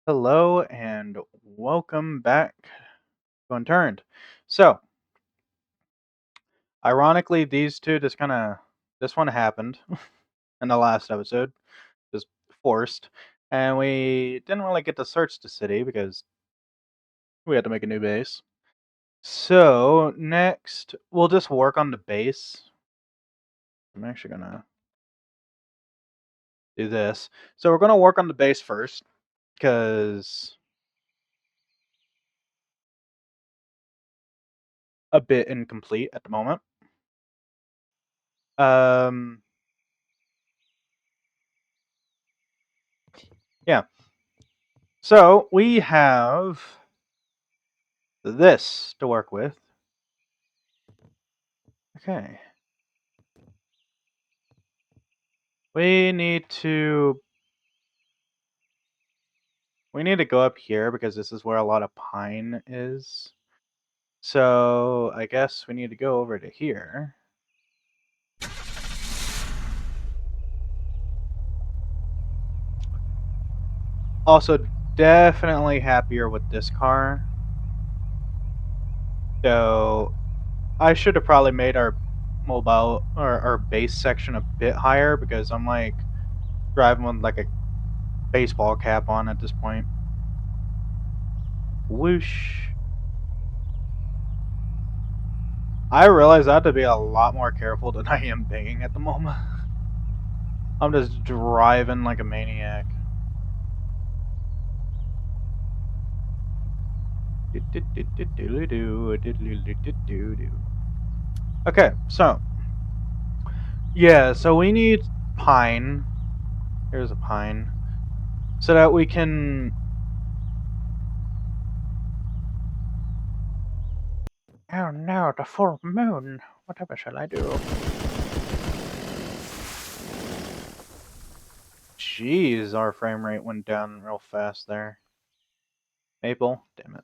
Hello and welcome back to Unturned. So, ironically, these two this one happened in the last episode, just forced, and we didn't really get to search the city because we had to make a new base. So, next, we'll just work on the base. I'm actually gonna do this. So, we're gonna work on the base first because a bit incomplete at the moment. Um, yeah. So, we have this to work with. Okay. We need to we need to go up here because this is where a lot of pine is. So I guess we need to go over to here. Also, definitely happier with this car. So I should have probably made our mobile or our base section a bit higher because I'm like driving with like a baseball cap on at this point. Whoosh. I realize I have to be a lot more careful than I am being at the moment. I'm just driving like a maniac. Okay, so yeah, so we need pine. Here's a pine, so that we can. Oh no, the full moon. Whatever shall I do? Jeez, our frame rate went down real fast there. Maple, damn it.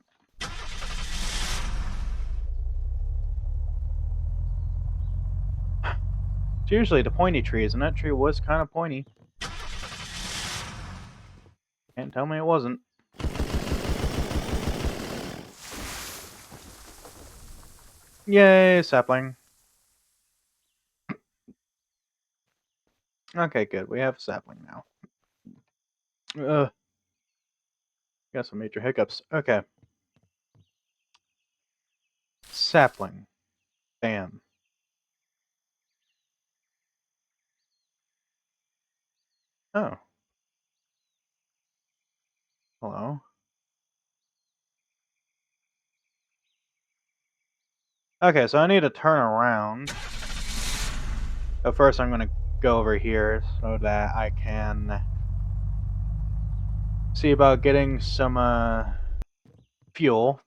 It's usually the pointy trees, and that tree was kind of pointy. Can't tell me it wasn't. Yay, sapling. Okay, good. We have sapling now. Got some major hiccups. Okay. Sapling. Bam. Oh. Hello. Okay, so I need to turn around. But first I'm going to go over here so that I can see about getting some fuel,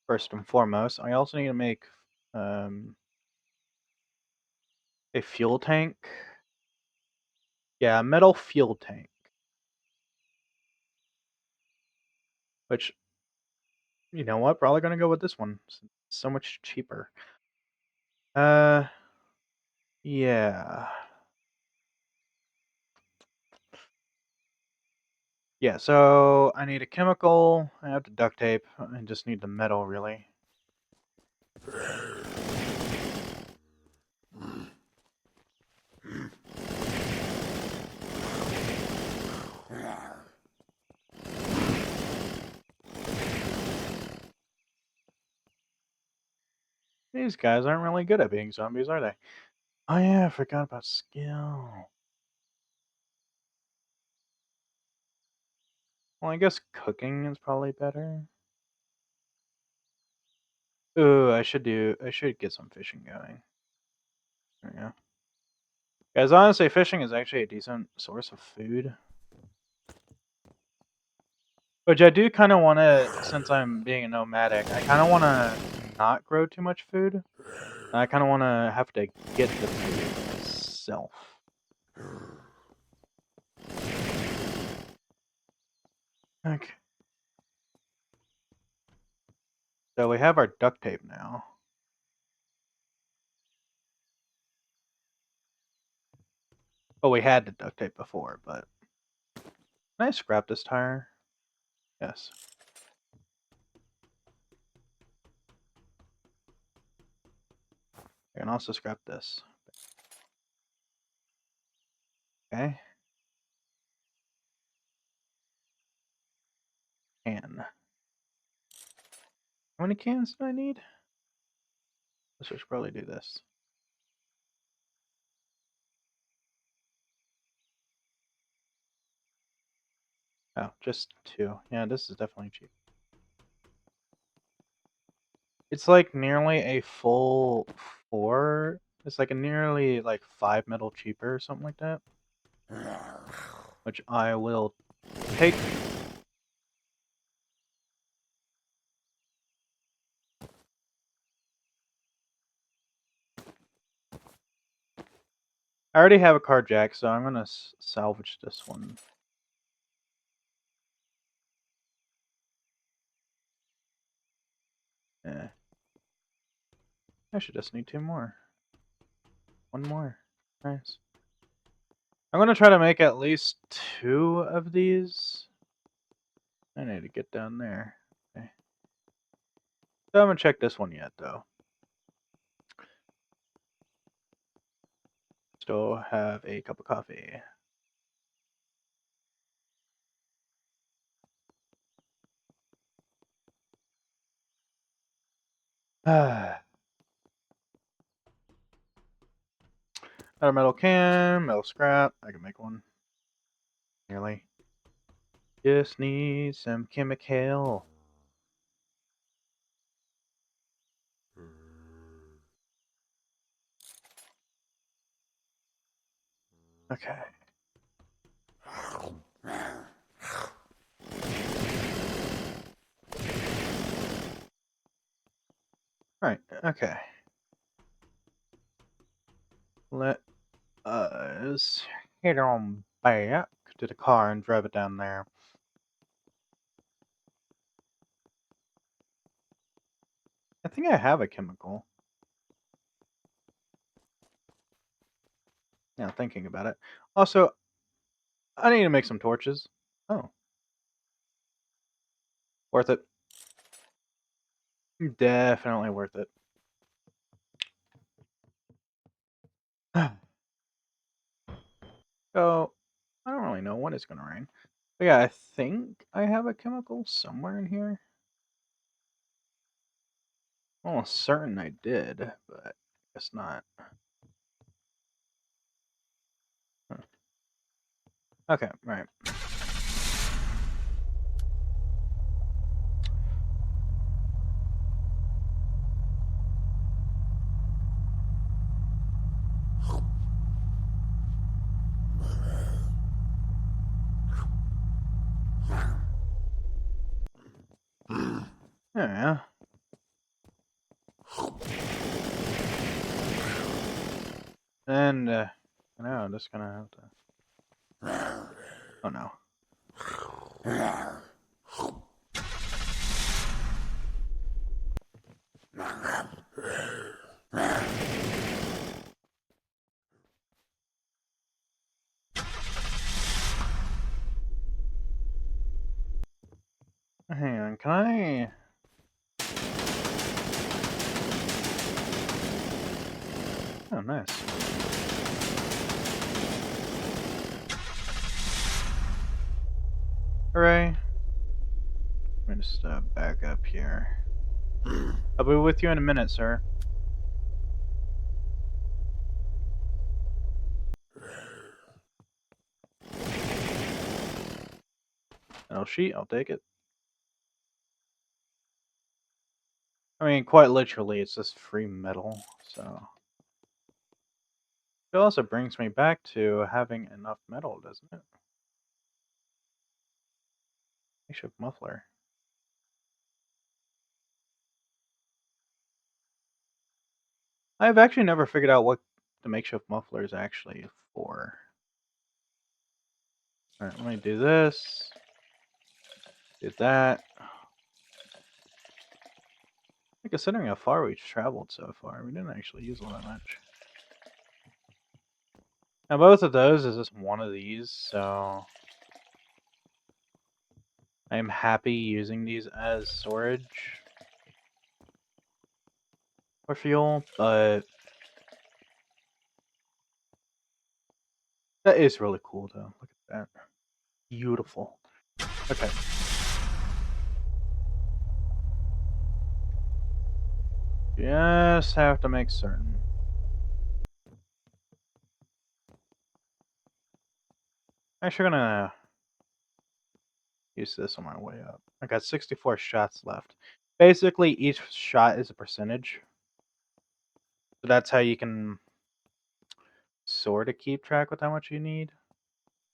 first and foremost. I also need to make um, a fuel tank. Yeah, a metal fuel tank. Which, you know what, probably going to go with this one. It's so much cheaper. Yeah. Yeah, so I need a chemical, I have the duct tape, I just need the metal, really. These guys aren't really good at being zombies, are they? Oh yeah, I forgot about skill. Well, I guess cooking is probably better. Ooh, I should get some fishing going. There we go. Guys, honestly, fishing is actually a decent source of food. Which I do kind of want to, since I'm being a nomadic, I kind of want to not grow too much food. I kind of want to have to get the food myself. Okay. So we have our duct tape now. Well, we had the duct tape before, but can I scrap this tire? Yes. I can also scrap this. Okay. Can. How many cans do I need? I should probably do this. Oh, just 2. Yeah, this is definitely cheap. It's like nearly a full 4. It's like a nearly like 5 metal cheaper or something like that. Which I will take. I already have a car jack, so I'm gonna salvage this one. Yeah. I should just need 2 more. 1 more. Nice. I'm gonna try to make at least 2 of these. I need to get down there. Okay. So I haven't checked this one yet, though. Still have a cup of coffee. Another metal can, metal scrap. I can make one. Nearly. Just need some chemical. Okay. Right, okay. Let us head on back to the car and drive it down there. I think I have a chemical. Now thinking about it. Also, I need to make some torches. Oh, worth it. Definitely worth it. So, I don't really know when it's going to rain. But yeah, I think I have a chemical somewhere in here. I'm almost certain I did, but I guess not. Huh. Okay, right. Yeah. And, now I'm just gonna have to. Oh no. Hang on, can I. Oh, nice. Hooray. Let me just back up here. I'll be with you in a minute, sir. Metal sheet, I'll take it. I mean, quite literally, it's just free metal, so. It also brings me back to having enough metal, doesn't it? Makeshift muffler. I've actually never figured out what the makeshift muffler is actually for. Alright, let me do this. Do that. Considering how far we've traveled so far, we didn't actually use all that much. Now both of those is just one of these, so I am happy using these as storage for fuel, but that is really cool though. Look at that. Beautiful. Okay. Just have to make certain. Actually gonna use this on my way up. I got 64 shots left. Basically, each shot is a percentage. So that's how you can sort of keep track with how much you need.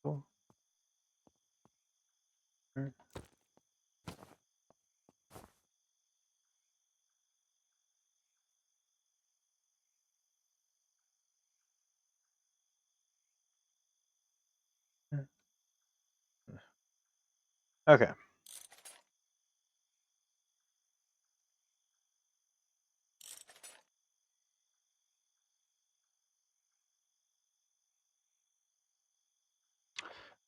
Cool. Okay.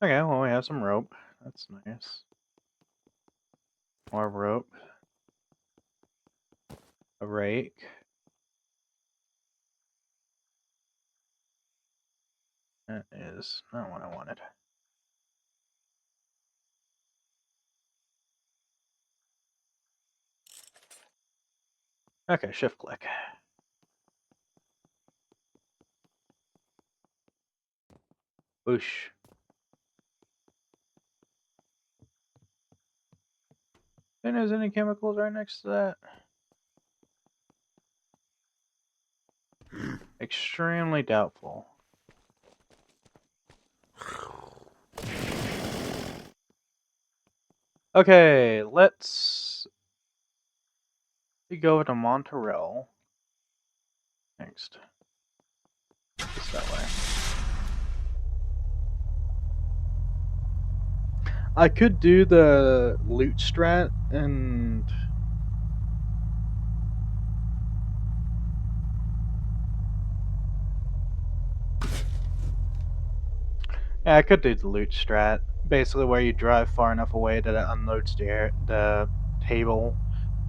Okay, well, we have some rope. That's nice. More rope. A rake. That is not what I wanted. Okay, shift click. Whoosh. Think there's any chemicals right next to that? Extremely doubtful. Okay, let's go to Monterey next. Just that way. I could do the loot strat and yeah, I could do the loot strat. Basically, where you drive far enough away that it unloads the table,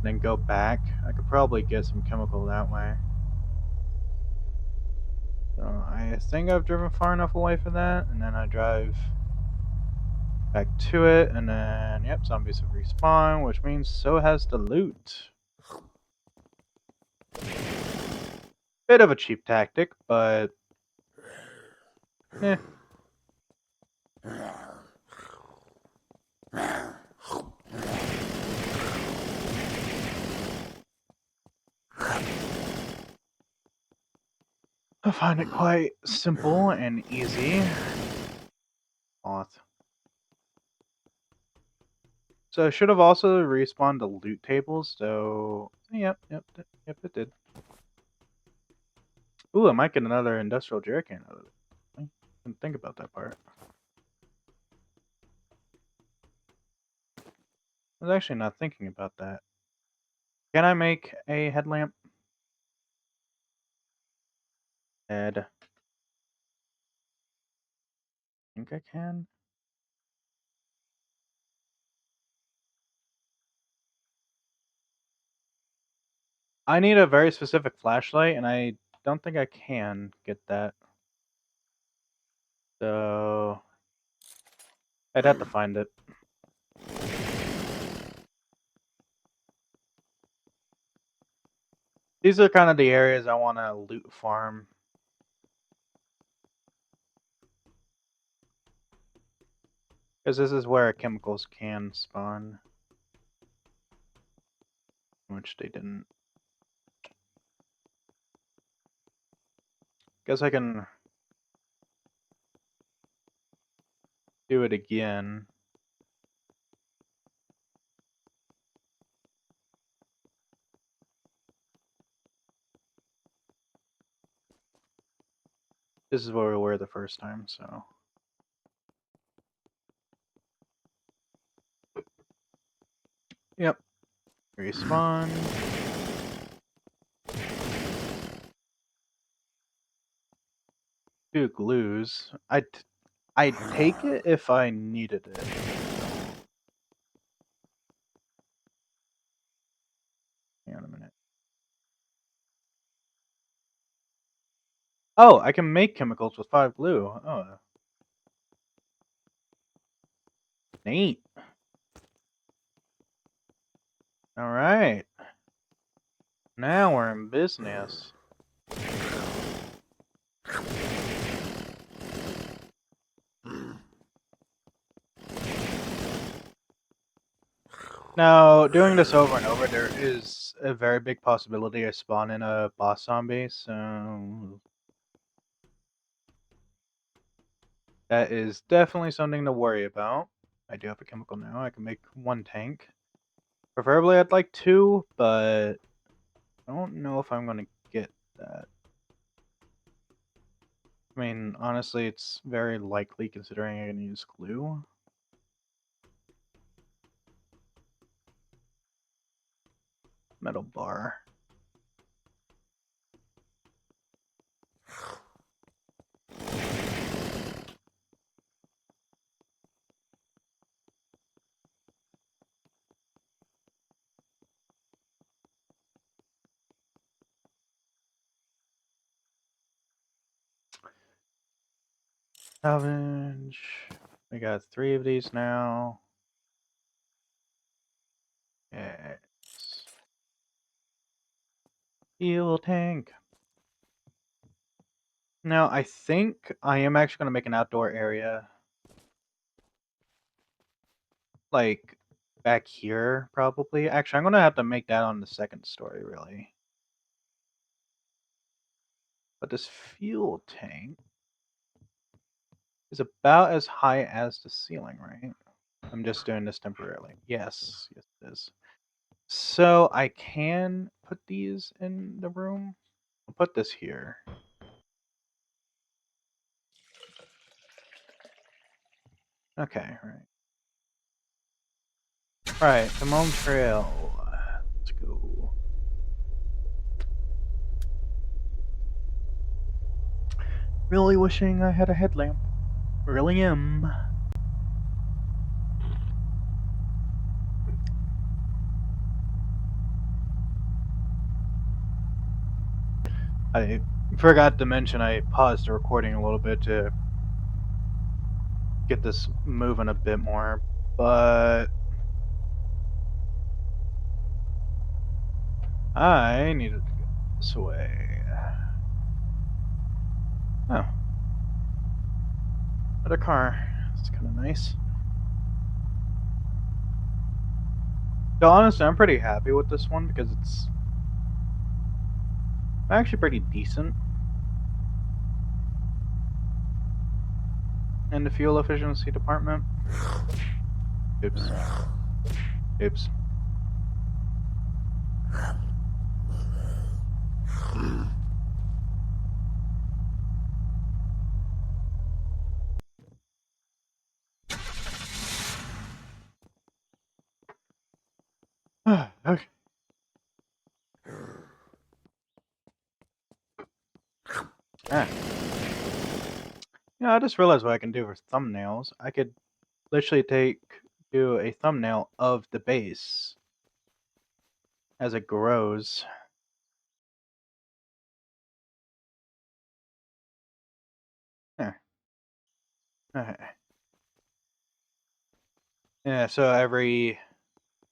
then go back. I could probably get some chemical that way. So I think I've driven far enough away for that, and then I drive back to it, and then yep, zombies have respawned, which means so has the loot. Bit of a cheap tactic, but eh. I find it quite simple and easy. Auth. So I should have also respawned the loot tables, so yep, it did. Ooh, I might get another industrial jerrycan out of it. I didn't think about that part. I was actually not thinking about that. Can I make a headlamp? Head. I think I can. I need a very specific flashlight, and I don't think I can get that. So I'd have to find it. These are kind of the areas I want to loot farm. Because this is where chemicals can spawn. Which they didn't. Guess I can do it again. This is where we were the first time, so. Yep. Respawn. Two glues. I'd take it if I needed it. Oh, I can make chemicals with 5 glue. Oh, neat. All right. Now we're in business. Now, doing this over and over, there is a very big possibility I spawn in a boss zombie, so that is definitely something to worry about. I do have a chemical now. I can make 1 tank. Preferably I'd like 2, but I don't know if I'm going to get that. I mean, honestly, it's very likely considering I can use glue. Metal bar. Salvage. We got 3 of these now. Yes. Fuel tank. Now, I think I am actually going to make an outdoor area. Like, back here, probably. Actually, I'm going to have to make that on the 2nd story, really. But this fuel tank is about as high as the ceiling, right? I'm just doing this temporarily. Yes, yes it is. So I can put these in the room. I'll put this here. Okay, right. Right, the Moan Trail. Let's go. Really wishing I had a headlamp. Really am. I forgot to mention I paused the recording a little bit to get this moving a bit more, but I needed to go this way. Oh. Another car. It's kind of nice. So honestly, I'm pretty happy with this one because it's actually pretty decent. In the fuel efficiency department. Oops. Oops. Okay. Ah. Yeah, I just realized what I can do for thumbnails. I could literally do a thumbnail of the base as it grows. Yeah. Okay. Yeah, so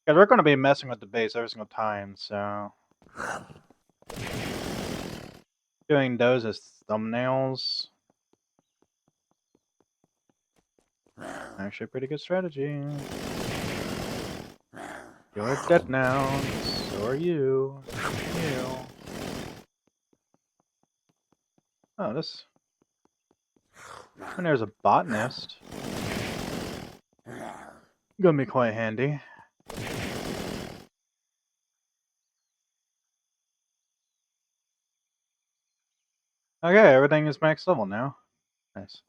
because we're going to be messing with the base every single time, so doing those as thumbnails actually a pretty good strategy. You're dead now. So are you. You. Oh, this. And there's a botanist. Gonna be quite handy. Okay, everything is max level now. Nice.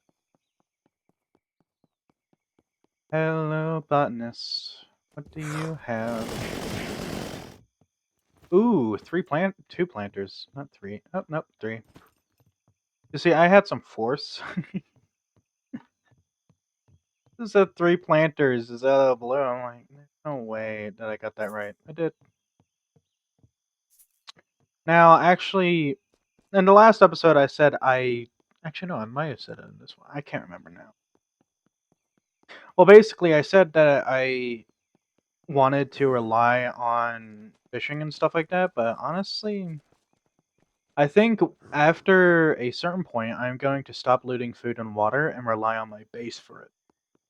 Hello, botanist. What do you have? Ooh, 2 planters. Not 3. Oh, nope, 3. You see, I had some force. This said 3 planters is out of blue. I'm like, there's no way that I got that right. I did. Now, actually, in the last episode, I said actually no, I might have said it in this one. I can't remember now. Well, basically, I said that I wanted to rely on fishing and stuff like that, but honestly, I think after a certain point, I'm going to stop looting food and water and rely on my base for it.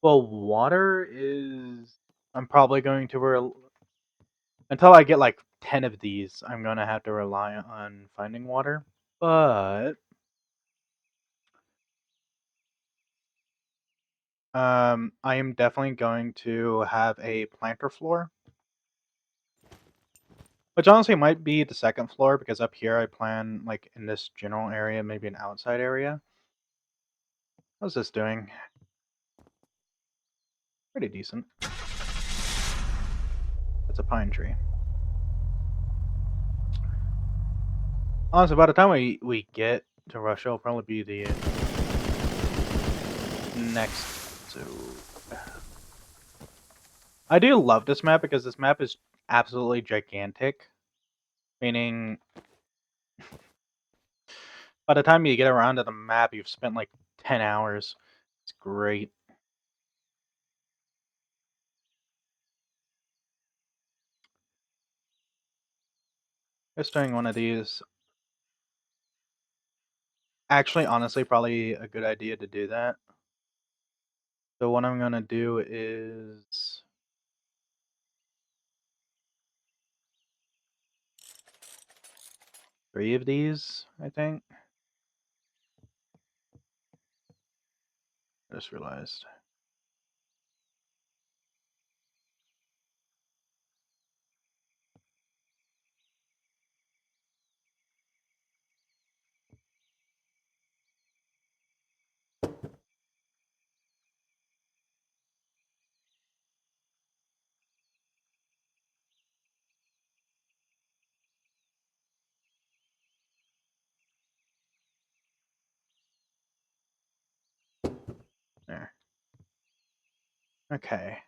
Well, water is. I'm probably going to. Until I get like 10 of these, I'm going to have to rely on finding water. But. I am definitely going to have a planter floor. Which honestly might be the second floor because up here I plan, like, in this general area, maybe an outside area. How's this doing? Pretty decent. That's a pine tree. Honestly, by the time we get to Russia, it'll probably be the next. So I do love this map because this map is absolutely gigantic. Meaning, by the time you get around to the map, you've spent like 10 hours. It's great. Just doing one of these. Actually, honestly, probably a good idea to do that. So what I'm gonna do is 3 of these, I think. I just realized. There. Okay.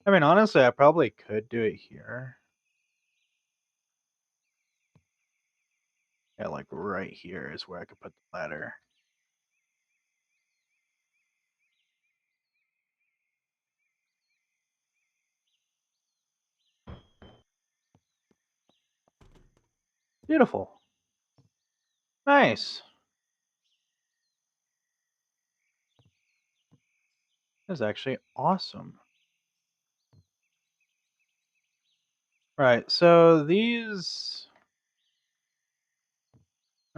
I mean, honestly, I probably could do it here. Yeah, like right here is where I could put the ladder. Beautiful. Nice. That's actually awesome. Right, so these...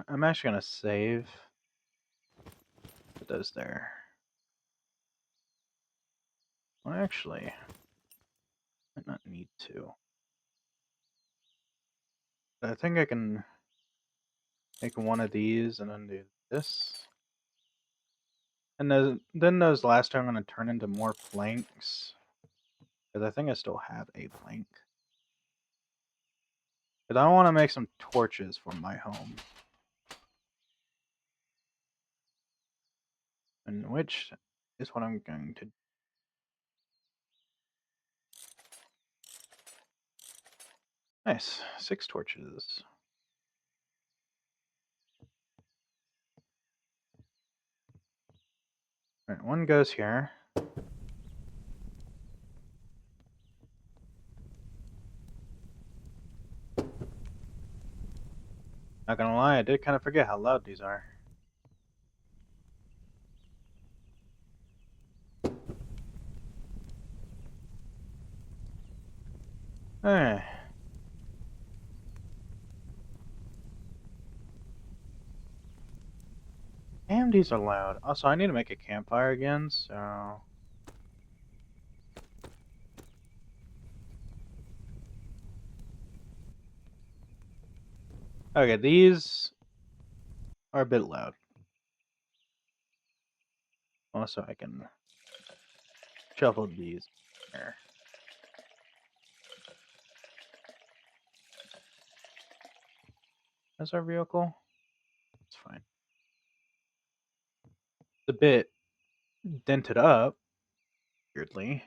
I'm actually gonna save. Put those there. Well, actually, I might not need to. But I think I can make one of these and then do this. And then those last two I'm going to turn into more planks. Because I think I still have a plank. Because I want to make some torches for my home. And which is what I'm going to do. Nice. 6 torches. Alright, one goes here. Not gonna lie, I did kind of forget how loud these are. Alright. Damn, these are loud. Also, I need to make a campfire again, so... Okay, these are a bit loud. Also, I can shuffle these here. That's our vehicle? It's fine. It's a bit dented up, weirdly.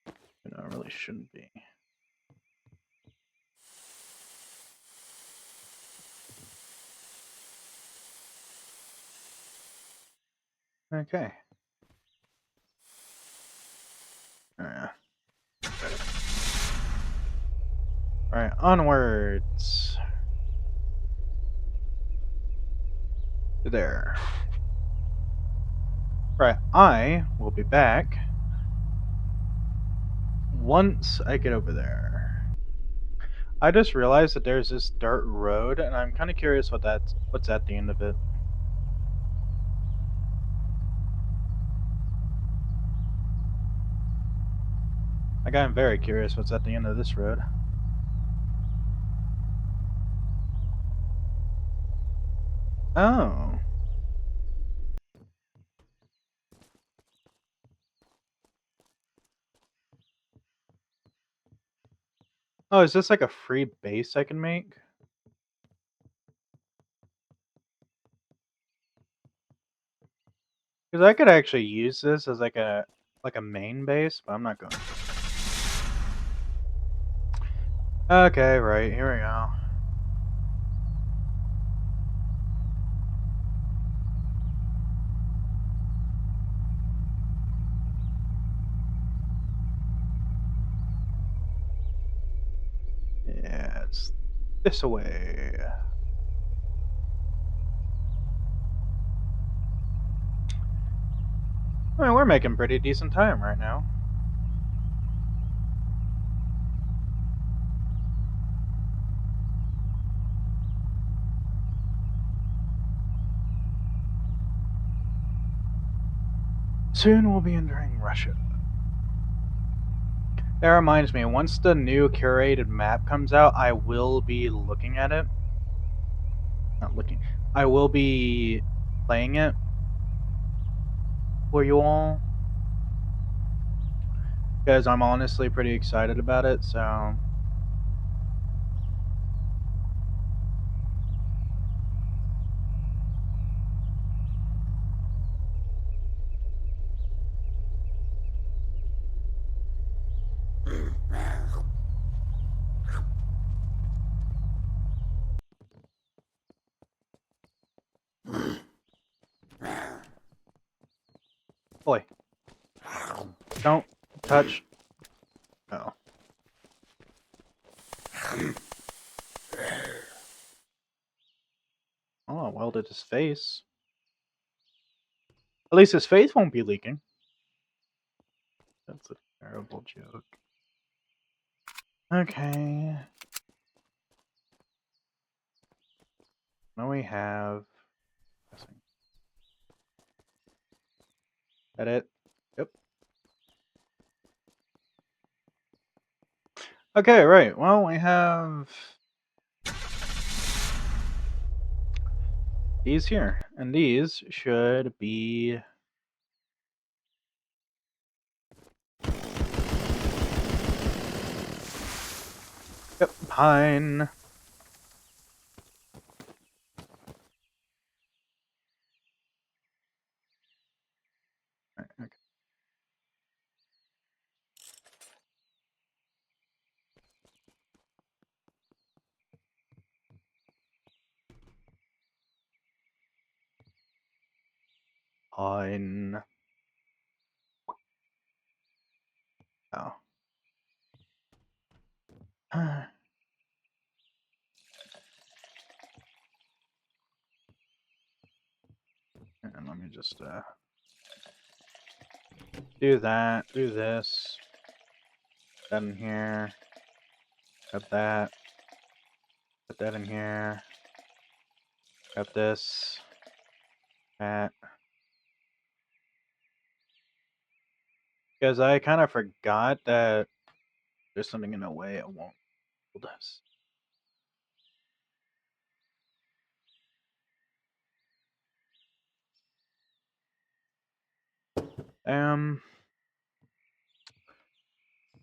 You know, it really shouldn't be. Okay. Alright. Alright, onwards. There. Right, I will be back once I get over there. I just realized that there's this dirt road, and I'm kind of curious what's at the end of it. Like, I'm very curious what's at the end of this road. Oh. Oh, is this like a free base I can make? Because I could actually use this as like a main base, but I'm not going to. Okay, right, here we go. Yeah, it's this way. I mean, we're making pretty decent time right now. Soon we'll be entering Russia. That reminds me, once the new curated map comes out, I will be looking at it. Not looking. I will be playing it for you all. Because I'm honestly pretty excited about it, so. Boy. Don't touch. Oh. Oh, welded his face. At least his face won't be leaking. That's a terrible joke. Okay. Now we have. Edit. Yep. Okay, right. Well, we have these here, and these should be. Yep, pine. Right, okay. Pine. Oh. And let me just do that, do this, that in here, got that, put that in here, got this, that. Because I kind of forgot that there's something in the way it won't hold us.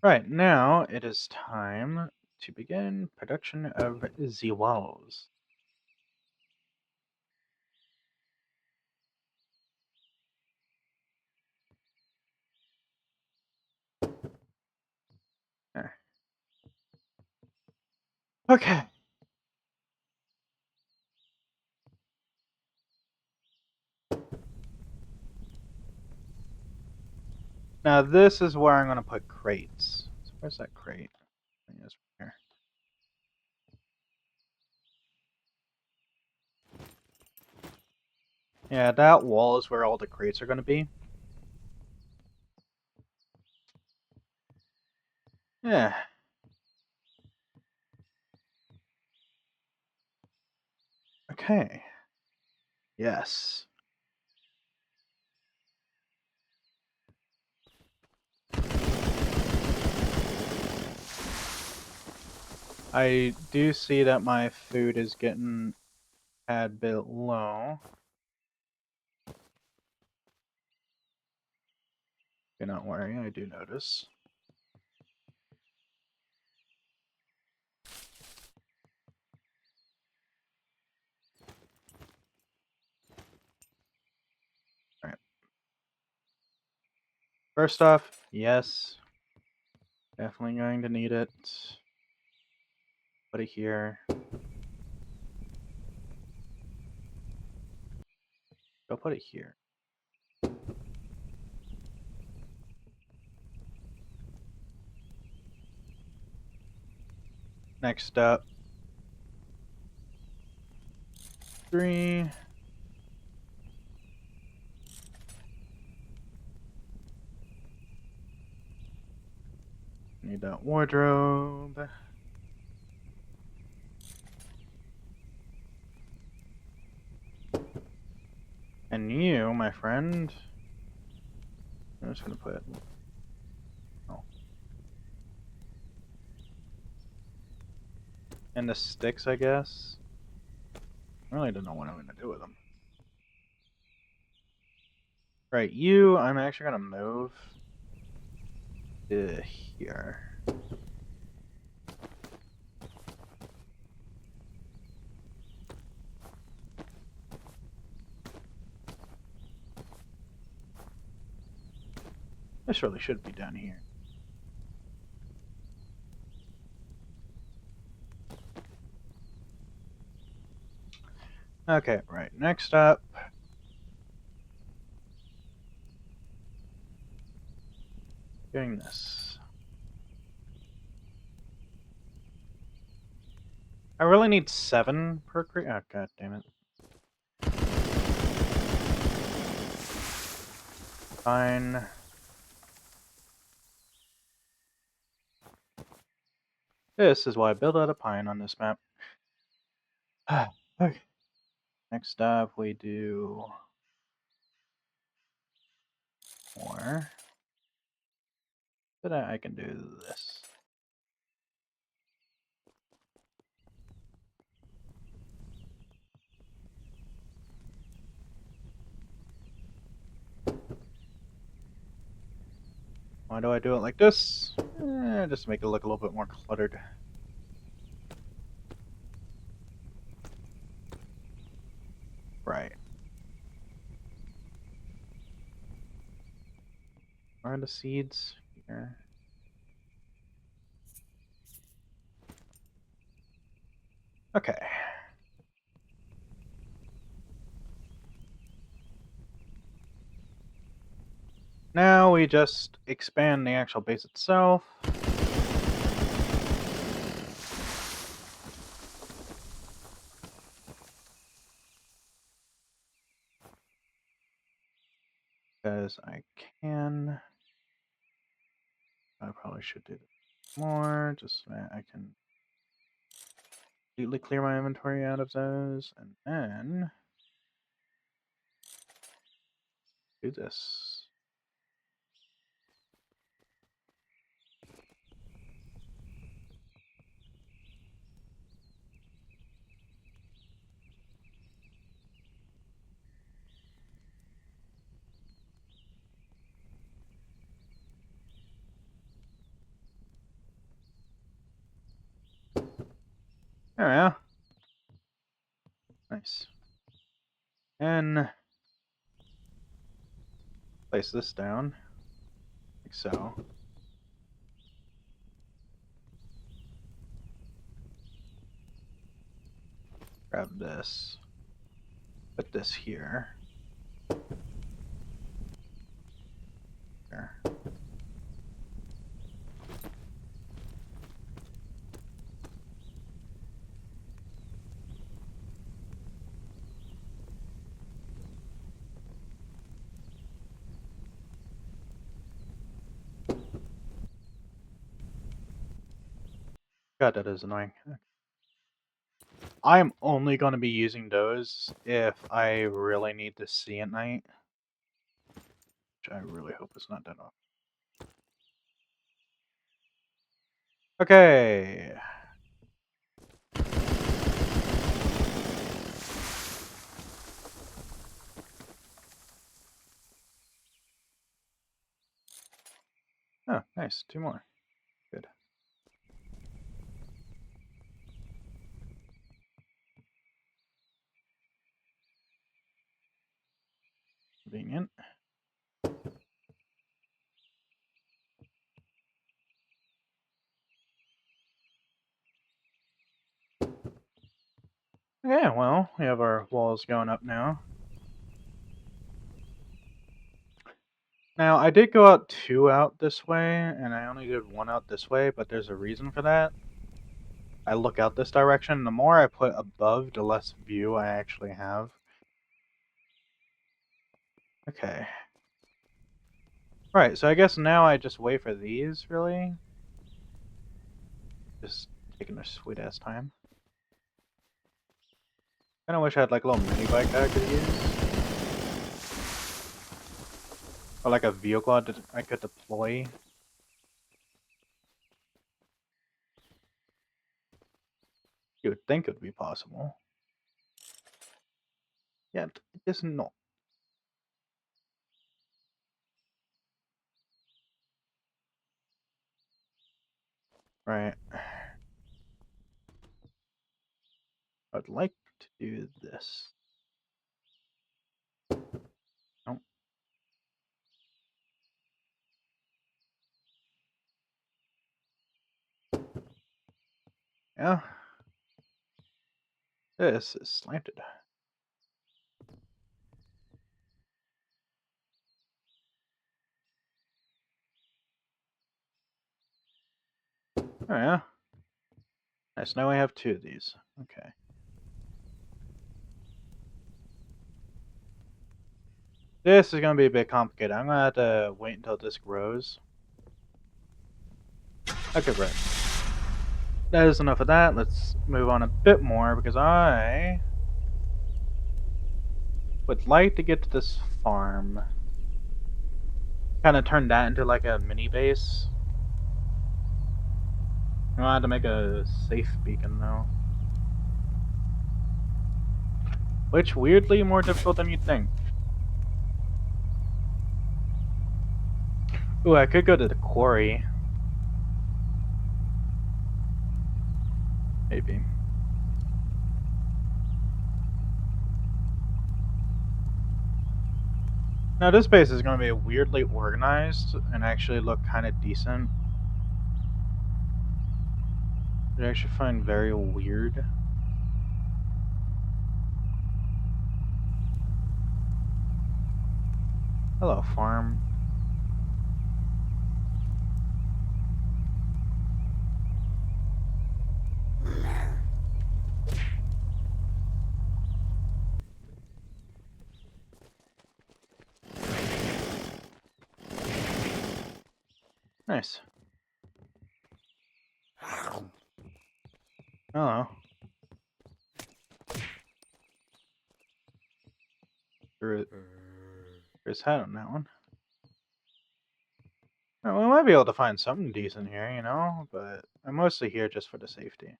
Right, now it is time to begin production of the walls. There. Okay. Now this is where I'm going to put crates. So where's that crate? Yes, here. Yeah, that wall is where all the crates are going to be. Yeah. Okay. Yes. I do see that my food is getting a tad bit low. Do not worry, I do notice. Alright. First off, yes. Definitely going to need it. Put it here. Go put it here. Next up. 3. Need that wardrobe. And you, my friend. I'm just gonna put. Oh. And the sticks, I guess. I really don't know what I'm gonna do with them. Right, you, I'm actually gonna move to here. This really should be down here. Okay, right. Next up. Doing this. I really need 7 per crate. Oh, god damn it. Fine. This is why I built out a pine on this map. Okay. Next up, we do more. But I can do this. Why do I do it like this? Just to make it look a little bit more cluttered. Right. Where are the seeds? Here. Okay. Now we just expand the actual base itself. Because I can. I probably should do more, just so I can completely clear my inventory out of those, and then do this. There we go. Nice. And place this down, like so. Grab this. Put this here. Here. God, that is annoying. I'm only going to be using those if I really need to see at night. Which I really hope it's not that often. Okay. Oh, nice. 2 more. Good. Convenient. Okay, well, we have our walls going up now. Now, I did go out 2 out this way, and I only did 1 out this way, but there's a reason for that. I look out this direction, the more I put above, the less view I actually have. Okay. Right, so I guess now I just wait for these, really? Just taking their sweet-ass time. Kinda wish I had, like, a little mini bike that I could use. Or, like, a vehicle that I could deploy. You would think it would be possible. Yet, it is not. Right. I'd like to do this. Nope. Yeah. This is slanted. Oh, yeah. Nice, now I have 2 of these. Okay. This is gonna be a bit complicated. I'm gonna have to wait until this grows. Okay, right. That is enough of that. Let's move on a bit more because I would like to get to this farm. Kind of turn that into like a mini base. I'm gonna have to make a safe beacon though. Which, weirdly, more difficult than you'd think. Ooh, I could go to the quarry. Maybe. Now this base is going to be weirdly organized and actually look kind of decent. Which I actually find very weird. Hello, farm. Nice. Hello. There's hat on that one. Well, we might be able to find something decent here, you know, but I'm mostly here just for the safety.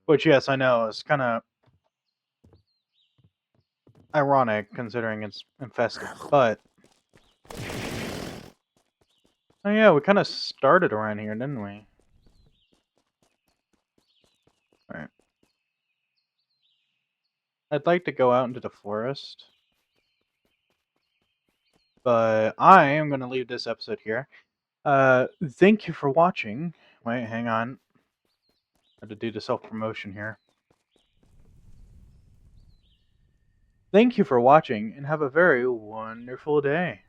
Which, yes, I know, is kind of ironic considering it's infested, but... Oh yeah, we kind of started around here, didn't we? Alright. I'd like to go out into the forest. But I am going to leave this episode here. Thank you for watching. Wait, hang on. I have to do the self-promotion here. Thank you for watching, and have a very wonderful day.